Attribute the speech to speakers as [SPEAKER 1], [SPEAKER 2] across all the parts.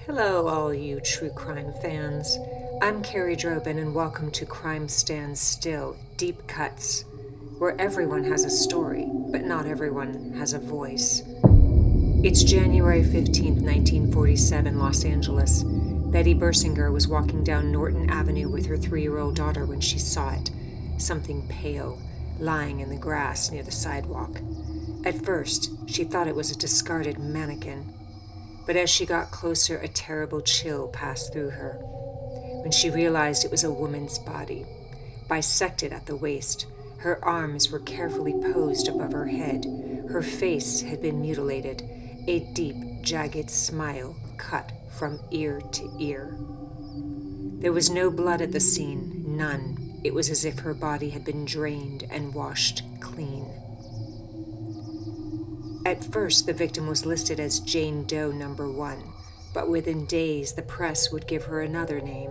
[SPEAKER 1] Hello, all you true crime fans. I'm Carrie Drobin, and welcome to Crime Stands Still Deep Cuts, where everyone has a story, but not everyone has a voice. It's January 15th, 1947, Los Angeles. Betty Bersinger was walking down Norton Avenue with her 3-year-old daughter when she saw it, something pale, lying in the grass near the sidewalk. At first, she thought it was a discarded mannequin. But as she got closer, a terrible chill passed through her. When she realized it was a woman's body, bisected at the waist, her arms were carefully posed above her head. Her face had been mutilated, a deep, jagged smile cut from ear to ear. There was no blood at the scene, none. It was as if her body had been drained and washed clean. At first, the victim was listed as Jane Doe No. 1, but within days the press would give her another name,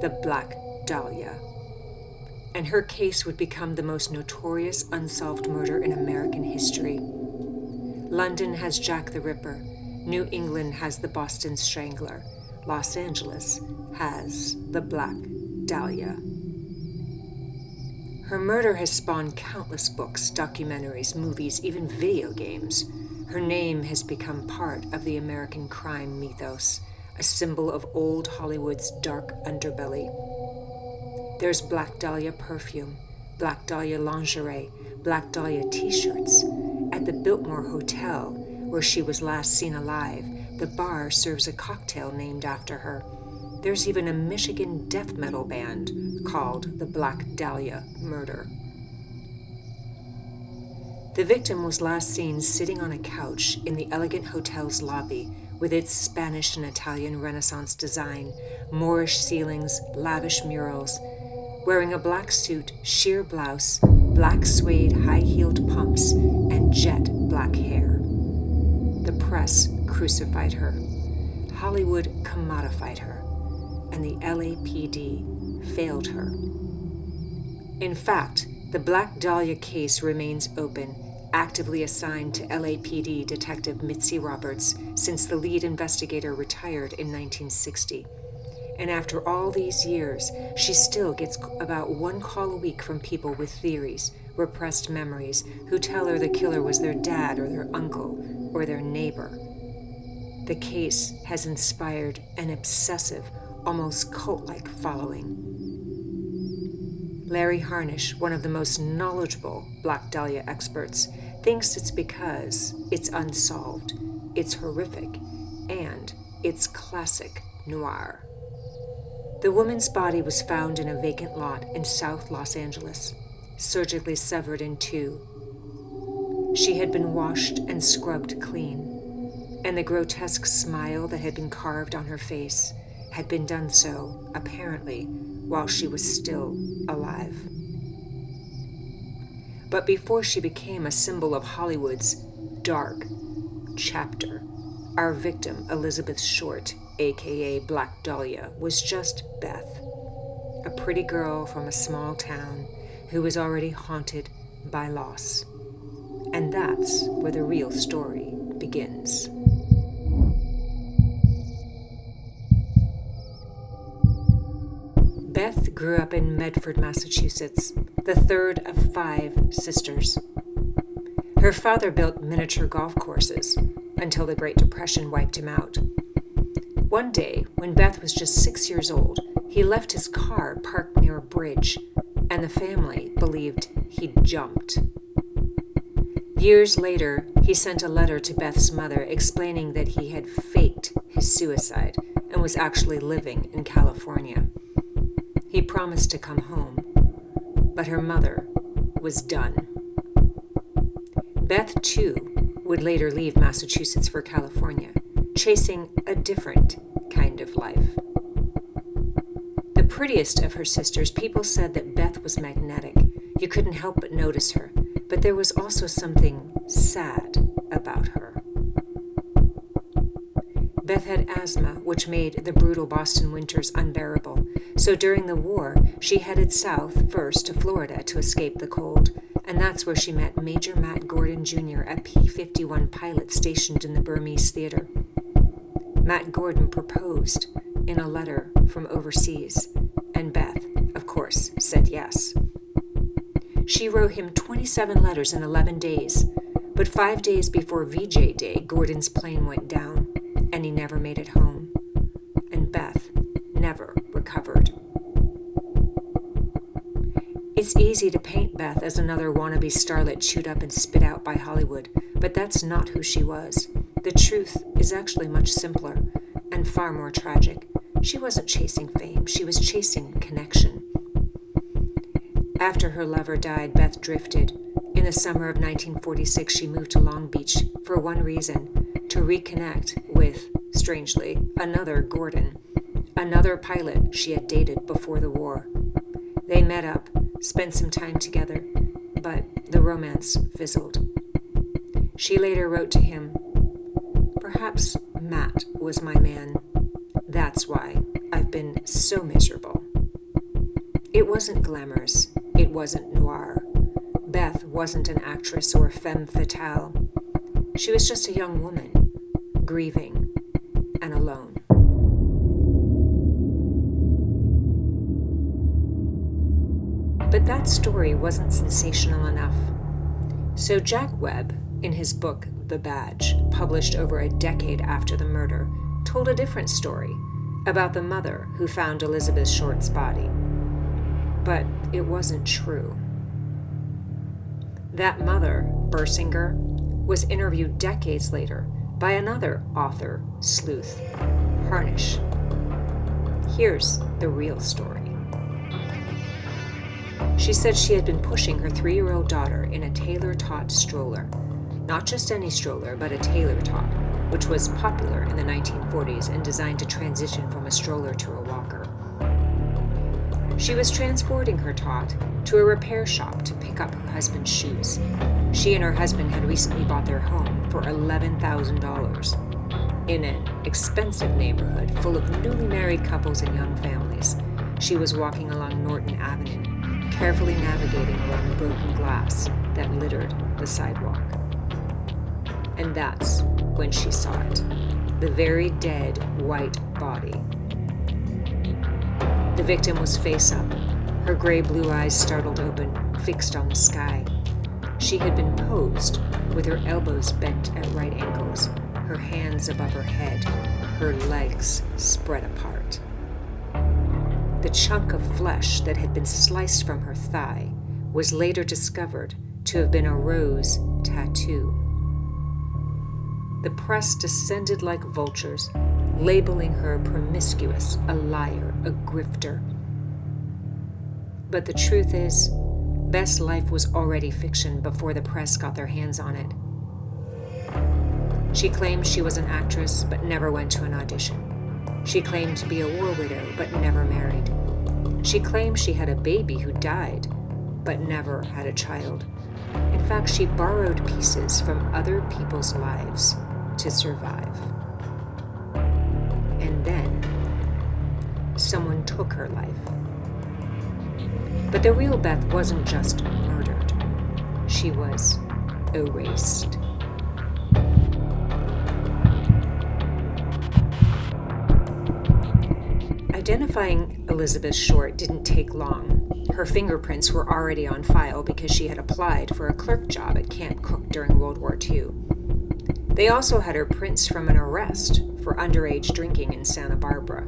[SPEAKER 1] the Black Dahlia. And her case would become the most notorious unsolved murder in American history. London has Jack the Ripper, New England has the Boston Strangler, Los Angeles has the Black Dahlia. Her murder has spawned countless books, documentaries, movies, even video games. Her name has become part of the American crime mythos, a symbol of old Hollywood's dark underbelly. There's Black Dahlia perfume, Black Dahlia lingerie, Black Dahlia t-shirts. At the Biltmore Hotel, where she was last seen alive, the bar serves a cocktail named after her. There's even a Michigan death metal band called the Black Dahlia Murder. The victim was last seen sitting on a couch in the elegant hotel's lobby with its Spanish and Italian Renaissance design, Moorish ceilings, lavish murals, wearing a black suit, sheer blouse, black suede high-heeled pumps, and jet black hair. The press crucified her. Hollywood commodified her. And the LAPD failed her. In fact, the Black Dahlia case remains open, actively assigned to LAPD Detective Mitzi Roberts since the lead investigator retired in 1960. And after all these years, she still gets about one call a week from people with theories, repressed memories, who tell her the killer was their dad or their uncle or their neighbor. The case has inspired an obsessive, almost cult-like following. Larry Harnish, one of the most knowledgeable Black Dahlia experts, thinks it's because it's unsolved, it's horrific, and it's classic noir. The woman's body was found in a vacant lot in South Los Angeles, surgically severed in two. She had been washed and scrubbed clean, and the grotesque smile that had been carved on her face had been done so, apparently, while she was still alive. But before she became a symbol of Hollywood's dark chapter, our victim, Elizabeth Short, aka Black Dahlia, was just Beth, a pretty girl from a small town who was already haunted by loss. And that's where the real story begins. Beth grew up in Medford, Massachusetts, the third of 5 sisters. Her father built miniature golf courses until the Great Depression wiped him out. One day, when Beth was just 6 years old, he left his car parked near a bridge, and the family believed he'd jumped. Years later, he sent a letter to Beth's mother explaining that he had faked his suicide and was actually living in California. He promised to come home, but her mother was done. Beth, too, would later leave Massachusetts for California, chasing a different kind of life. The prettiest of her sisters, people said that Beth was magnetic. You couldn't help but notice her, but there was also something sad about her. Beth had asthma, which made the brutal Boston winters unbearable, so during the war, she headed south first to Florida to escape the cold, and that's where she met Major Matt Gordon Jr., a P-51 pilot stationed in the Burmese theater. Matt Gordon proposed in a letter from overseas, and Beth, of course, said yes. She wrote him 27 letters in 11 days, but 5 days before VJ Day, Gordon's plane went down, and he never made it home, and Beth never recovered. It's easy to paint Beth as another wannabe starlet chewed up and spit out by Hollywood, but that's not who she was. The truth is actually much simpler and far more tragic. She wasn't chasing fame, she was chasing connection. After her lover died, Beth drifted. In the summer of 1946, she moved to Long Beach for one reason, to reconnect with, strangely, another Gordon, another pilot she had dated before the war. They met up, spent some time together, but the romance fizzled. She later wrote to him, "Perhaps Matt was my man. That's why I've been so miserable." It wasn't glamorous. It wasn't noir. Beth wasn't an actress or femme fatale. She was just a young woman, grieving and alone. But that story wasn't sensational enough. So Jack Webb, in his book The Badge, published over a decade after the murder, told a different story about the mother who found Elizabeth Short's body. But it wasn't true. That mother, Bersinger, was interviewed decades later by another author, sleuth, Harnish. Here's the real story. She said she had been pushing her 3-year-old daughter in a tailor-taught stroller. Not just any stroller, but a tailor-taught, which was popular in the 1940s and designed to transition from a stroller to a walker. She was transporting her tot to a repair shop to pick up her husband's shoes. She and her husband had recently bought their home for $11,000 in an expensive neighborhood full of newly married couples and young families. She was walking along Norton Avenue, carefully navigating around the broken glass that littered the sidewalk. And that's when she saw it, the very dead white body. The victim was face up, her gray-blue eyes startled open, fixed on the sky. She had been posed, with her elbows bent at right angles, her hands above her head, her legs spread apart. The chunk of flesh that had been sliced from her thigh was later discovered to have been a rose tattoo. The press descended like vultures, labeling her promiscuous, a liar, a grifter. But the truth is, Beth's life was already fiction before the press got their hands on it. She claimed she was an actress, but never went to an audition. She claimed to be a war widow, but never married. She claimed she had a baby who died, but never had a child. In fact, she borrowed pieces from other people's lives to survive. And then, someone took her life. But the real Beth wasn't just murdered. She was erased. Identifying Elizabeth Short didn't take long. Her fingerprints were already on file because she had applied for a clerk job at Camp Cook during World War II. They also had her prints from an arrest for underage drinking in Santa Barbara.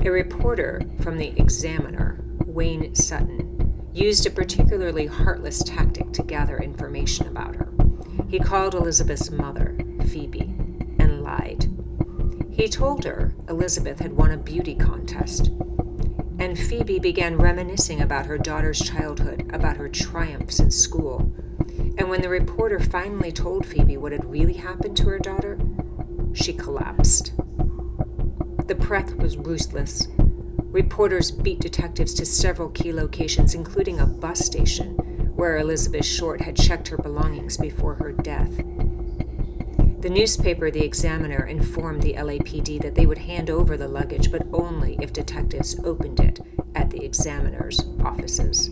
[SPEAKER 1] A reporter from the Examiner, Wayne Sutton, used a particularly heartless tactic to gather information about her. He called Elizabeth's mother, Phoebe, and lied. He told her Elizabeth had won a beauty contest, and Phoebe began reminiscing about her daughter's childhood, about her triumphs in school. And when the reporter finally told Phoebe what had really happened to her daughter, she collapsed. The press was ruthless. Reporters beat detectives to several key locations, including a bus station where Elizabeth Short had checked her belongings before her death. The newspaper, The Examiner, informed the LAPD that they would hand over the luggage, but only if detectives opened it at the Examiner's offices.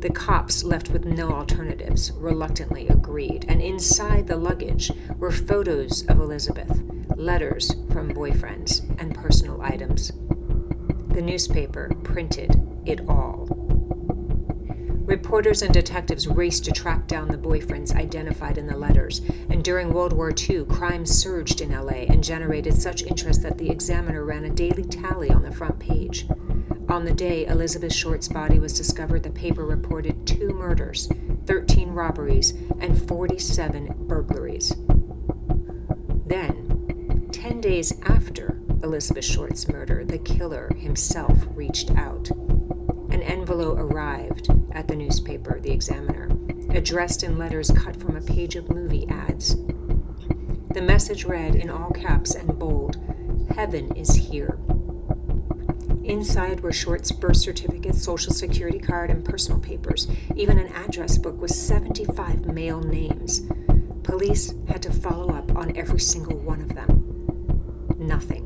[SPEAKER 1] The cops, left with no alternatives, reluctantly agreed, and inside the luggage were photos of Elizabeth, letters from boyfriends, and personal items. The newspaper printed it all. Reporters and detectives raced to track down the boyfriends identified in the letters, and during World War II, crime surged in LA and generated such interest that the Examiner ran a daily tally on the front page. On the day Elizabeth Short's body was discovered, the paper reported 2 murders, 13 robberies, and 47 burglaries. Then, 10 days after Elizabeth Short's murder, the killer himself reached out. An envelope arrived at the newspaper, The Examiner, addressed in letters cut from a page of movie ads. The message read in all caps and bold, "Heaven is here." Inside were Short's birth certificate, social security card, and personal papers, even an address book with 75 male names. Police had to follow up on every single one of them. Nothing.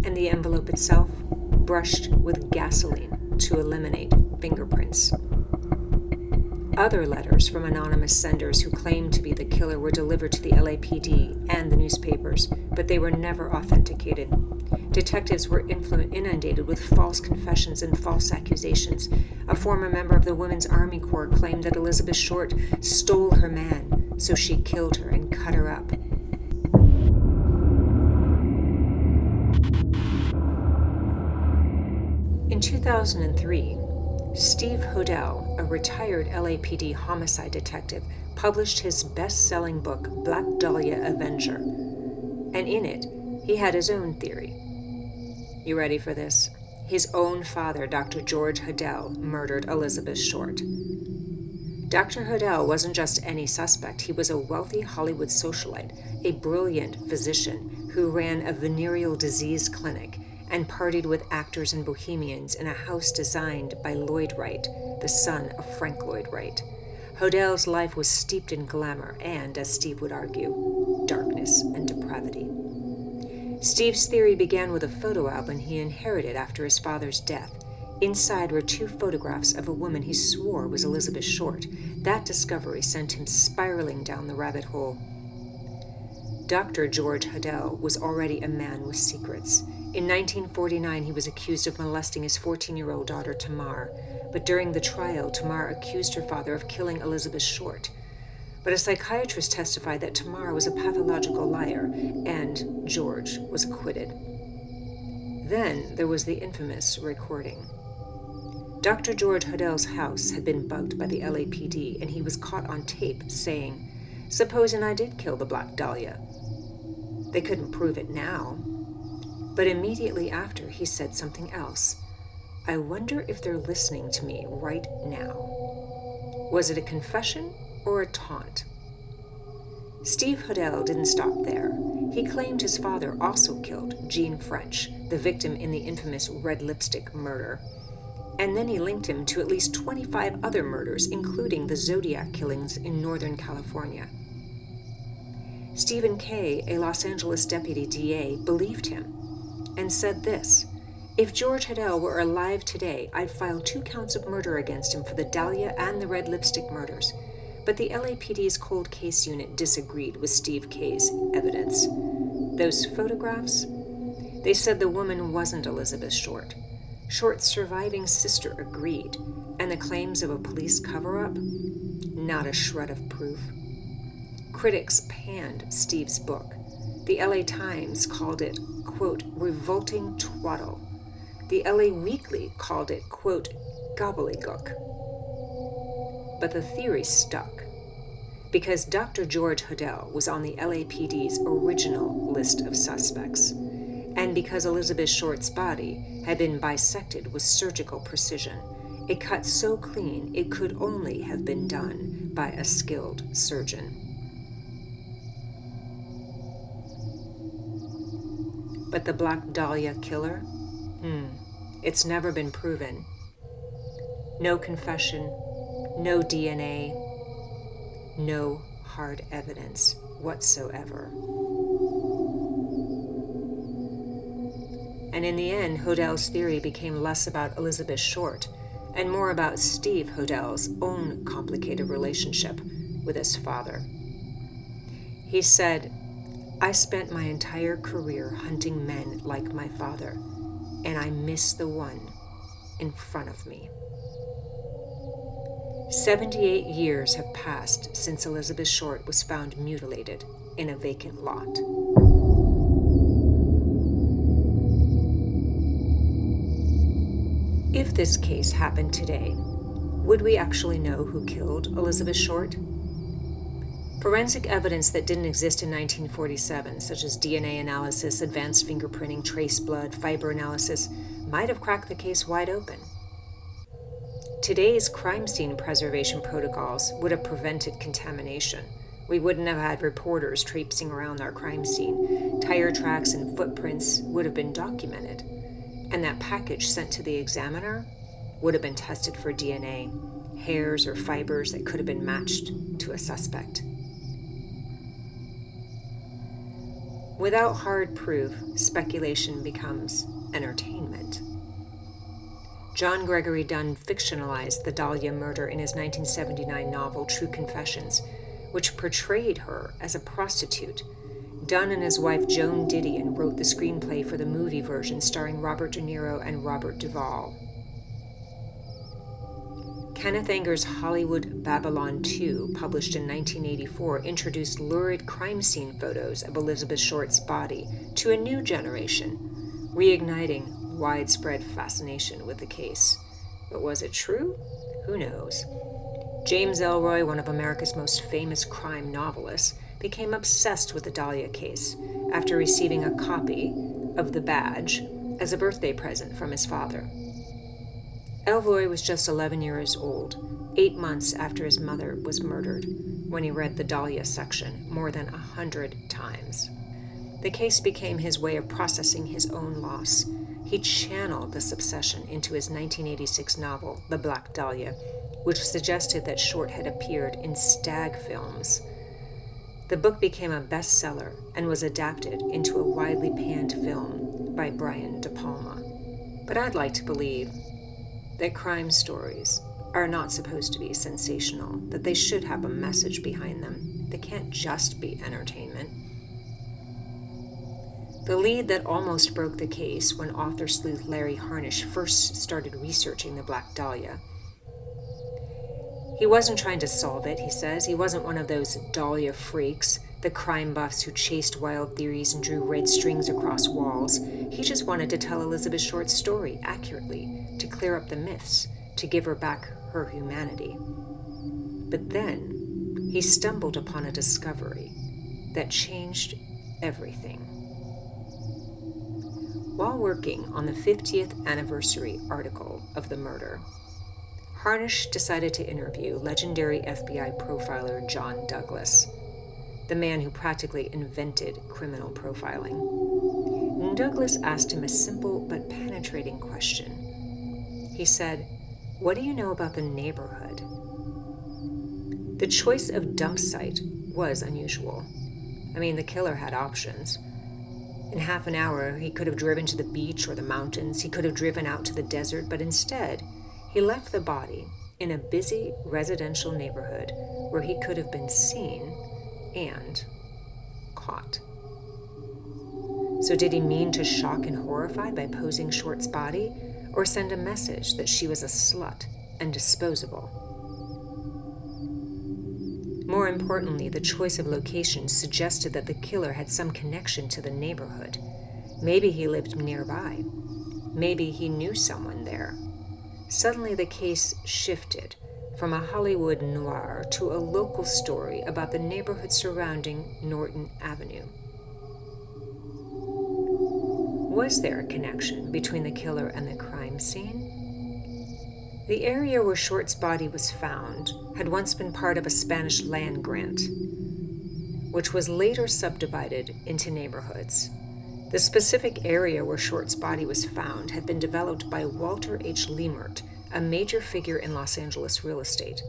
[SPEAKER 1] And the envelope itself, brushed with gasoline to eliminate fingerprints. Other letters from anonymous senders who claimed to be the killer were delivered to the LAPD and the newspapers, but they were never authenticated. Detectives were inundated with false confessions and false accusations. A former member of the Women's Army Corps claimed that Elizabeth Short stole her man, so she killed her and cut her up. In 2003, Steve Hodel, a retired LAPD homicide detective, published his best-selling book, Black Dahlia Avenger. And in it, he had his own theory. You ready for this? His own father, Dr. George Hodel, murdered Elizabeth Short. Dr. Hodel wasn't just any suspect. He was a wealthy Hollywood socialite, a brilliant physician who ran a venereal disease clinic and partied with actors and bohemians in a house designed by Lloyd Wright, the son of Frank Lloyd Wright. Hodel's life was steeped in glamour and, as Steve would argue, darkness and depravity. Steve's theory began with a photo album he inherited after his father's death. Inside were 2 photographs of a woman he swore was Elizabeth Short. That discovery sent him spiraling down the rabbit hole. Dr. George Hodel was already a man with secrets. In 1949, he was accused of molesting his 14-year-old daughter, Tamar. But during the trial, Tamar accused her father of killing Elizabeth Short. But a psychiatrist testified that Tamar was a pathological liar, and George was acquitted. Then there was the infamous recording. Dr. George Hodel's house had been bugged by the LAPD, and he was caught on tape saying, "Supposing I did kill the Black Dahlia." They couldn't prove it now. But immediately after, he said something else. "I wonder if they're listening to me right now." Was it a confession or a taunt? Steve Hodel didn't stop there. He claimed his father also killed Jean French, the victim in the infamous red lipstick murder. And then he linked him to at least 25 other murders, including the Zodiac killings in Northern California. Stephen Kay, a Los Angeles deputy DA, believed him and said this: "If George Hodel were alive today, I'd file 2 counts of murder against him for the Dahlia and the red lipstick murders." But the LAPD's cold case unit disagreed with Steve Kay's evidence. Those photographs? They said the woman wasn't Elizabeth Short. Short's surviving sister agreed, and the claims of a police cover-up? Not a shred of proof. Critics panned Steve's book. The LA Times called it, quote, "revolting twaddle." The LA Weekly called it, quote, "gobbledygook." But the theory stuck, because Dr. George Hodel was on the LAPD's original list of suspects, and because Elizabeth Short's body had been bisected with surgical precision, a cut so clean it could only have been done by a skilled surgeon. But the Black Dahlia killer? It's never been proven. No confession, no DNA, no hard evidence whatsoever. And in the end, Hodel's theory became less about Elizabeth Short and more about Steve Hodel's own complicated relationship with his father. He said, "I spent my entire career hunting men like my father, and I miss the one in front of me." 78 years have passed since Elizabeth Short was found mutilated in a vacant lot. If this case happened today, would we actually know who killed Elizabeth Short? Forensic evidence that didn't exist in 1947, such as DNA analysis, advanced fingerprinting, trace blood, fiber analysis, might have cracked the case wide open. Today's crime scene preservation protocols would have prevented contamination. We wouldn't have had reporters traipsing around our crime scene. Tire tracks and footprints would have been documented. And that package sent to the examiner would have been tested for DNA, hairs or fibers that could have been matched to a suspect. Without hard proof, speculation becomes entertainment. John Gregory Dunn fictionalized the Dahlia murder in his 1979 novel True Confessions, which portrayed her as a prostitute. Dunn and his wife Joan Didion wrote the screenplay for the movie version starring Robert De Niro and Robert Duvall. Kenneth Anger's Hollywood Babylon 2, published in 1984, introduced lurid crime scene photos of Elizabeth Short's body to a new generation, reigniting widespread fascination with the case. But was it true? Who knows? James Ellroy, one of America's most famous crime novelists, became obsessed with the Dahlia case after receiving a copy of The Badge as a birthday present from his father. Ellroy was just 11 years old, 8 months after his mother was murdered, when he read the Dahlia section more than 100 times. The case became his way of processing his own loss. He channeled this obsession into his 1986 novel, The Black Dahlia, which suggested that Short had appeared in stag films. The book became a bestseller and was adapted into a widely panned film by Brian De Palma. But I'd like to believe that crime stories are not supposed to be sensational, that they should have a message behind them. They can't just be entertainment. The lead that almost broke the case when author sleuth Larry Harnish first started researching the Black Dahlia. He wasn't trying to solve it, he says. He wasn't one of those Dahlia freaks, the crime buffs who chased wild theories and drew red strings across walls. He just wanted to tell Elizabeth Short's story accurately, to clear up the myths, to give her back her humanity. But then he stumbled upon a discovery that changed everything. While working on the 50th anniversary article of the murder, Harnish decided to interview legendary FBI profiler John Douglas, the man who practically invented criminal profiling. And Douglas asked him a simple but penetrating question. He said, "What do you know about the neighborhood?" The choice of dump site was unusual. I mean, the killer had options. In half an hour, he could have driven to the beach or the mountains. He could have driven out to the desert, but instead, he left the body in a busy residential neighborhood where he could have been seen and caught. So did he mean to shock and horrify by posing Short's body, or send a message that she was a slut and disposable? More importantly, the choice of location suggested that the killer had some connection to the neighborhood. Maybe he lived nearby. Maybe he knew someone there. Suddenly the case shifted from a Hollywood noir to a local story about the neighborhood surrounding Norton Avenue. Was there a connection between the killer and the crime scene? The area where Short's body was found had once been part of a Spanish land grant, which was later subdivided into neighborhoods. The specific area where Short's body was found had been developed by Walter H. Leimert, a major figure in Los Angeles real estate.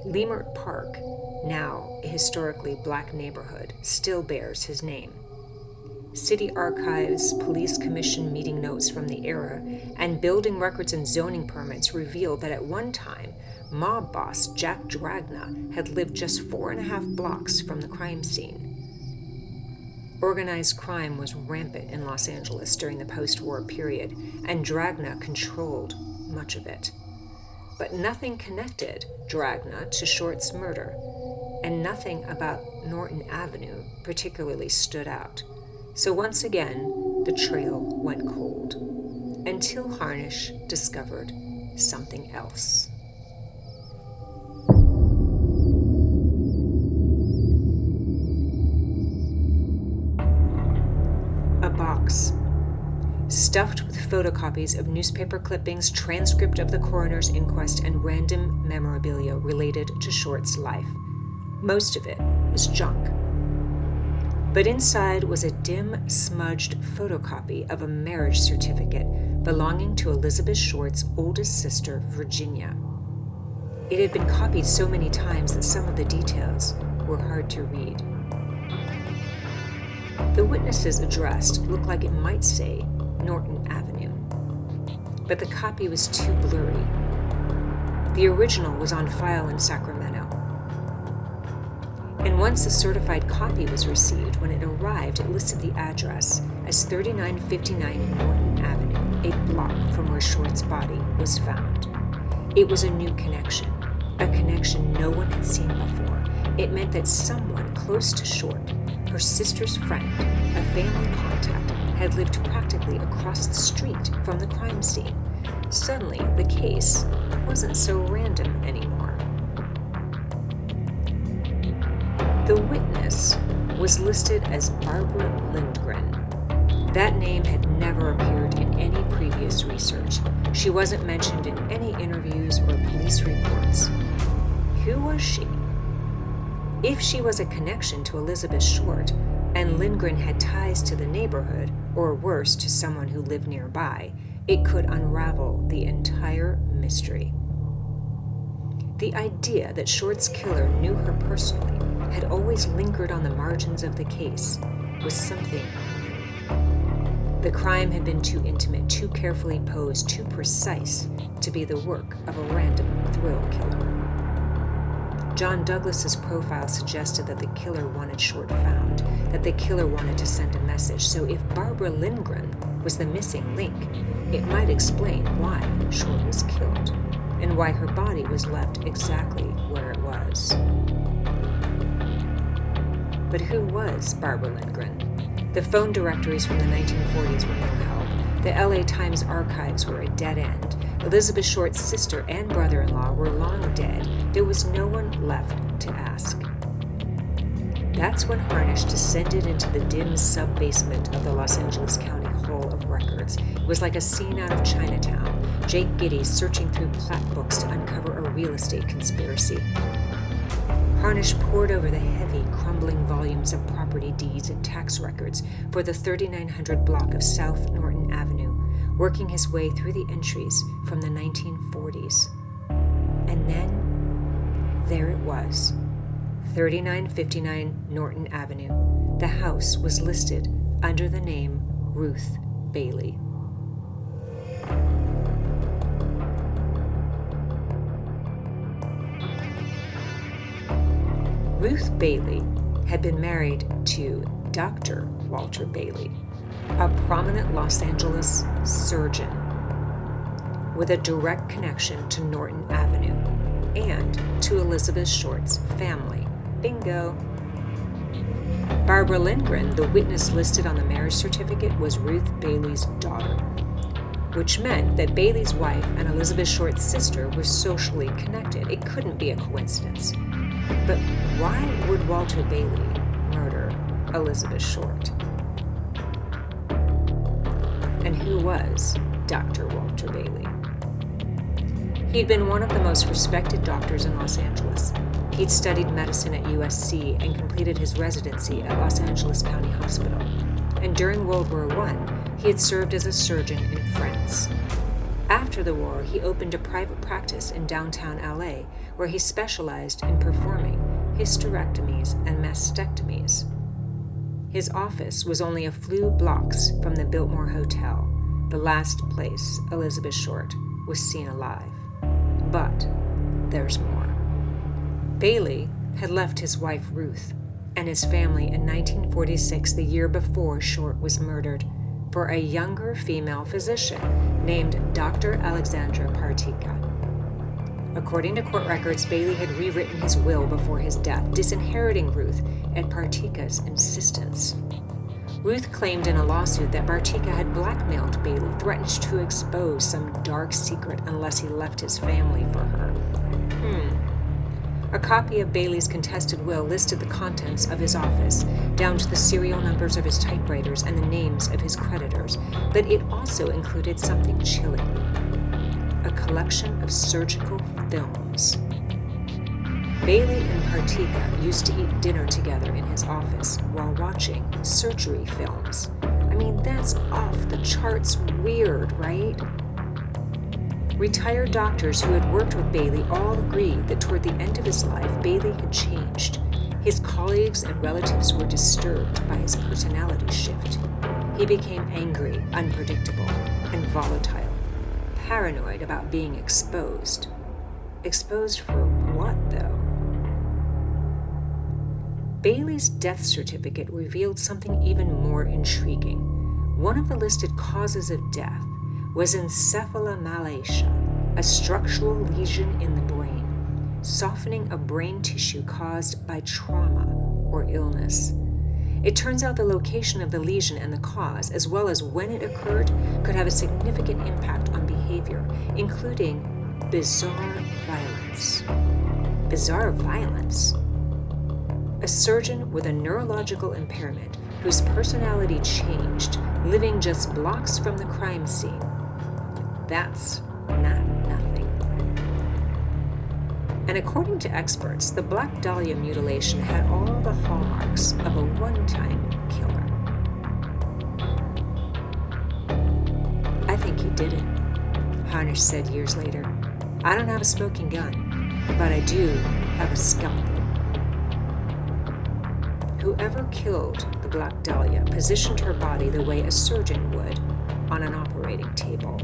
[SPEAKER 1] Leimert Park, now a historically black neighborhood, still bears his name. city archives, police commission meeting notes from the era, and building records and zoning permits revealed that at one time, mob boss Jack Dragna had lived just 4.5 blocks from the crime scene. Organized crime was rampant in Los Angeles during the post-war period, and Dragna controlled much of it. But nothing connected Dragna to Short's murder, and nothing about Norton Avenue particularly stood out. So once again, the trail went cold, until Harnish discovered something else. A box, stuffed with photocopies of newspaper clippings, transcript of the coroner's inquest, and random memorabilia related to Short's life. Most of it was junk. But inside was a dim, smudged photocopy of a marriage certificate belonging to Elizabeth Short's oldest sister, Virginia. It had been copied so many times that some of the details were hard to read. The witness's address looked like it might say Norton Avenue, but the copy was too blurry. The original was on file in Sacramento. And once a certified copy was received, when it arrived, it listed the address as 3959 Norton Avenue, a block from where Short's body was found. It was a new connection, a connection no one had seen before. It meant that someone close to Short, her sister's friend, a family contact, had lived practically across the street from the crime scene. Suddenly, the case wasn't so random anymore. The witness was listed as Barbara Lindgren. That name had never appeared in any previous research. She wasn't mentioned in any interviews or police reports. Who was she? If she was a connection to Elizabeth Short, and Lindgren had ties to the neighborhood, or worse, to someone who lived nearby, it could unravel the entire mystery. The idea that Short's killer knew her personally had always lingered on the margins of the case was something new. The crime had been too intimate, too carefully posed, too precise to be the work of a random thrill killer. John Douglas's profile suggested that the killer wanted Short found, that the killer wanted to send a message. So if Barbara Lindgren was the missing link, it might explain why Short was killed and why her body was left exactly where it was. But who was Barbara Lindgren? The phone directories from the 1940s were no help. The LA Times archives were a dead end. Elizabeth Short's sister and brother-in-law were long dead. There was no one left to ask. That's when Harnish descended into the dim sub-basement of the Los Angeles County Hall of Records. It was like a scene out of Chinatown. Jake Giddey searching through plat books to uncover a real estate conspiracy. Harnish pored over the heavy, crumbling volumes of property deeds and tax records for the 3900 block of South Norton Avenue, working his way through the entries from the 1940s. And then, there it was, 3959 Norton Avenue. The house was listed under the name Ruth Bailey. Ruth Bailey had been married to Dr. Walter Bailey, a prominent Los Angeles surgeon with a direct connection to Norton Avenue and to Elizabeth Short's family. Bingo. Barbara Lindgren, the witness listed on the marriage certificate, was Ruth Bailey's daughter, which meant that Bailey's wife and Elizabeth Short's sister were socially connected. It couldn't be a coincidence. But why would Walter Bailey murder Elizabeth Short? And who was Dr. Walter Bailey? He'd been one of the most respected doctors in Los Angeles. He'd studied medicine at USC and completed his residency at Los Angeles County Hospital. And during World War I, he had served as a surgeon in France. After the war, he opened a private practice in downtown LA, where he specialized in performing hysterectomies and mastectomies. His office was only a few blocks from the Biltmore Hotel, the last place Elizabeth Short was seen alive. But there's more. Bailey had left his wife Ruth and his family in 1946, the year before Short was murdered, for a younger female physician named Dr. Alexandra Partika. According to court records, Bailey had rewritten his will before his death, disinheriting Ruth at Partika's insistence. Ruth claimed in a lawsuit that Partika had blackmailed Bailey, threatened to expose some dark secret unless he left his family for her. A copy of Bailey's contested will listed the contents of his office, down to the serial numbers of his typewriters and the names of his creditors, but it also included something chilling: a collection of surgical films. Bailey and Partika used to eat dinner together in his office while watching surgery films. I mean, that's off the charts weird, right? Retired doctors who had worked with Bailey all agreed that toward the end of his life, Bailey had changed. His colleagues and relatives were disturbed by his personality shift. He became angry, unpredictable, and volatile, paranoid about being exposed. Exposed for what, though? Bailey's death certificate revealed something even more intriguing. One of the listed causes of death was encephalomalacia, a structural lesion in the brain, softening of brain tissue caused by trauma or illness. It turns out the location of the lesion and the cause, as well as when it occurred, could have a significant impact on behavior, including bizarre violence. Bizarre violence? A surgeon with a neurological impairment whose personality changed, living just blocks from the crime scene. That's not nothing. And according to experts, the Black Dahlia mutilation had all the hallmarks of a one-time killer. I think he did it, Harnish said years later. I don't have a smoking gun, but I do have a scalpel. Whoever killed the Black Dahlia positioned her body the way a surgeon would on an operating table.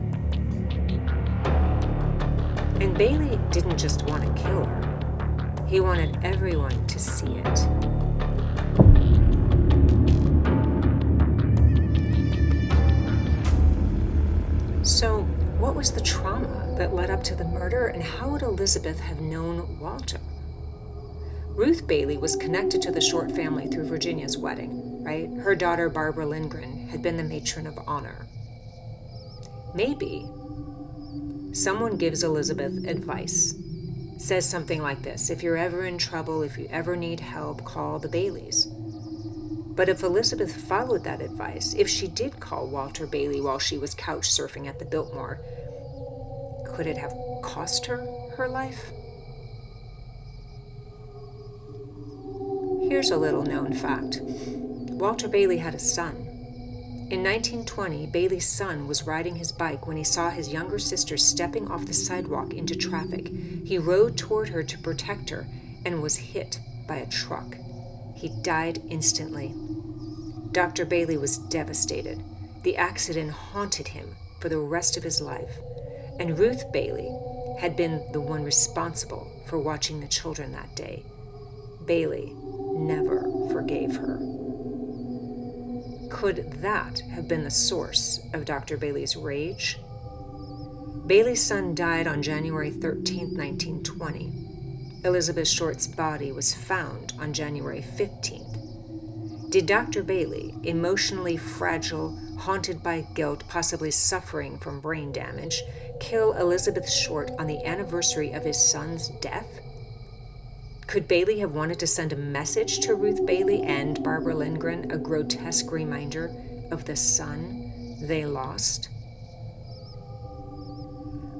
[SPEAKER 1] And Bailey didn't just want to kill her. He wanted everyone to see it. So, what was the trauma that led up to the murder, and how would Elizabeth have known Walter? Ruth Bailey was connected to the Short family through Virginia's wedding, right? Her daughter, Barbara Lindgren, had been the matron of honor. Maybe someone gives Elizabeth advice, says something like this: if you're ever in trouble, if you ever need help, call the Baileys. But if Elizabeth followed that advice, if she did call Walter Bailey while she was couch surfing at the Biltmore, could it have cost her her life? Here's a little known fact. Walter Bailey had a son. In 1920, Bailey's son was riding his bike when he saw his younger sister stepping off the sidewalk into traffic. He rode toward her to protect her and was hit by a truck. He died instantly. Dr. Bailey was devastated. The accident haunted him for the rest of his life. And Ruth Bailey had been the one responsible for watching the children that day. Bailey never forgave her. Could that have been the source of Dr. Bailey's rage? Bailey's son died on January 13, 1920. Elizabeth Short's body was found on January 15th. Did Dr. Bailey, emotionally fragile, haunted by guilt, possibly suffering from brain damage, kill Elizabeth Short on the anniversary of his son's death? Could Bailey have wanted to send a message to Ruth Bailey and Barbara Lindgren, a grotesque reminder of the son they lost?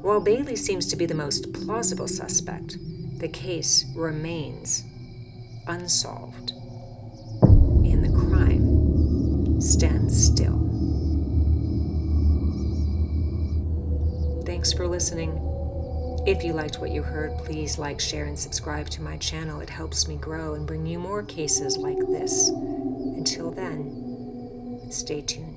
[SPEAKER 1] While Bailey seems to be the most plausible suspect, the case remains unsolved, and the crime stands still. Thanks for listening. If you liked what you heard, please like, share, and subscribe to my channel. It helps me grow and bring you more cases like this. And Until then, stay tuned.